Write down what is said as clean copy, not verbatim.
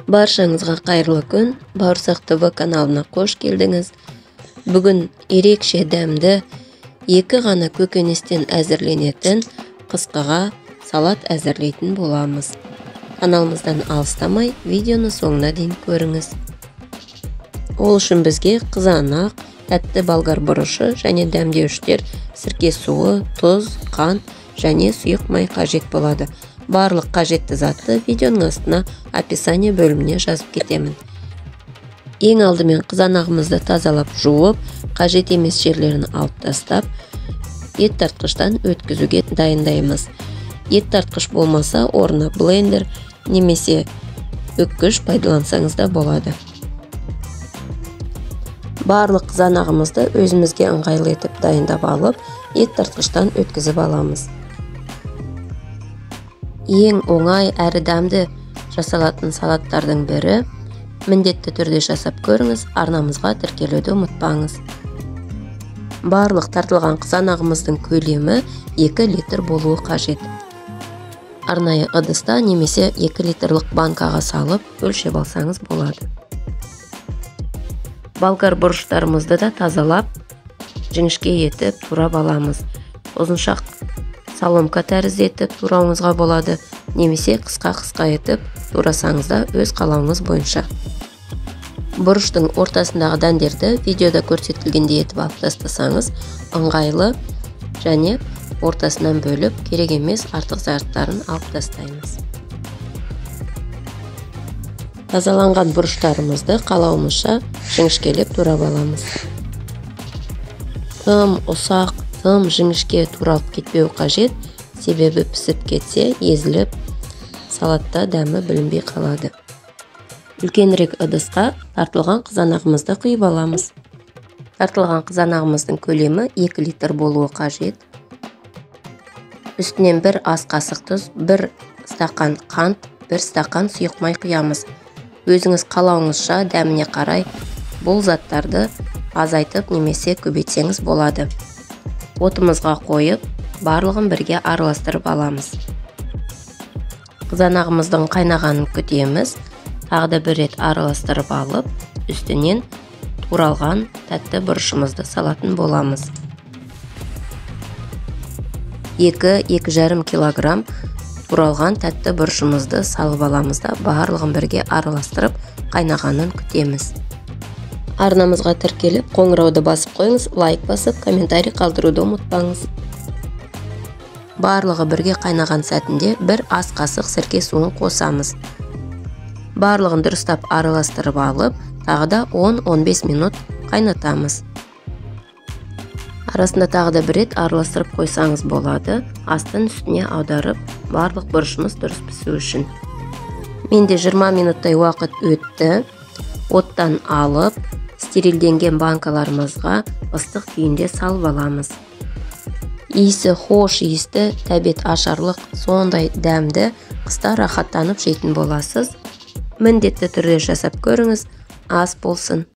Баршаңызға қайырлы күн, Бауырсақ ТВ каналына қош келдіңіз. Бүгін ерекше дәмді, екі ғана көкөністен әзірленетін қысқыға салат әзірлейтін боламыз. Каналымыздан алыстамай, видеоны соңына дейін көріңіз. Ол үшін бізге қызанақ, тәтті болгар бұрышы және дәмдеуіштер, сірке суы, тұз, қант және сұйық май қажет болады. Барлық қажетті затты видеоның астына описание бөліміне жазып кетемін. Ең алдымен қызанағымызды тазалап жуып, қажет емес жерлерін алып тастап, ет тартқыштан өткізуге дайындаймыз. Ет тартқыш болмаса, орнына блендер немесе өткіш пайдалансаңыз да болады. Барлық қызанағымызды өзімізге ыңғайлы етіп дайындап алып, ет тартқыштан өткізіп аламыз. Ең оңай әрі дәмді жасалатын салаттардың бірі. Міндетті түрде жасап көріңіз, арнамызға тіркелуді ұмытпаңыз. Барлық тартылған қызанағымыздың көлемі 2 литр болуы қажет. Арнайы ыдыста немесе 2 литрлік банкаға салып, өлшеп алсаңыз болады. Болгар бұрыштарымызды да тазалап, жіңішке етіп турап аламыз. Ұзыншақ соломка тәрізді етіп турауыңызға болады, немесе қысқа етіп турасаңыз да өз қалауыңыз бойынша. Бұрыштың ортасындағы дәндерді видеода көрсетілгендей етіп алып тастасаңыз ыңғайлы, және ортасынан бөліп керек емес артық заттарын алып тастаймыз. Тазаланған бұрыштарымызды қалауымызша жіңішкелеп турап аламыз. Тым ұсақ, тым жіңішке туралып кетпеу қажет, себебі пісіп кетсе, езіліп, салатта дәмі білінбей қалады. Үлкенірек ыдысқа тартылған қызанағымызды құйып аламыз. Тартылған қызанағымыздың көлемі 2 литр болуы қажет. Үстінен 1 ас қасық тұз, 1 стақан қант, 1 стақан сұйық май құямыз. Өзіңіз қалауыңызша дәміне қарай бұл заттарды азайтып немесе көбейтсеңіз болады. Отымызға қойып, барлығын бірге араластырып аламыз. Қызанағымыздың қайнағанын күтеміз. Тағы да бір рет араластырып алып, үстінен туралған тәтті бұрышымызды салатын боламыз. 2-2,5 килограмм туралған тәтті бұрышымызды салып аламыз да, барлығын бірге араластырып, қайнағанын күтеміз. Арнамызға тіркеліп, қоңырауды басып қойыңыз, лайк басып, комментарий қалдыруды ұмытпаңыз. Барлығы бірге қайнаған сәтінде 1 ас қасық сірке суын қосамыз. Барлығын дұрыстап араластырып алып, тағы да 10-15 минут қайнатамыз. Арасында тағы да бір рет араластырып қойсаңыз болады, астын үстіне аударып, барлық бұрышымыз дұрыс пісу үшін. Менде 20 минуттай уақыт өтті. Оттан алып, стерилденген банкаларымызға ыстық күйінде салып аламыз. Иісі хош иісті, тәбет ашарлық, сондай дәмді, қыста рахаттанып жейтін боласыз. Міндетті түрде жасап көріңіз, ас болсын.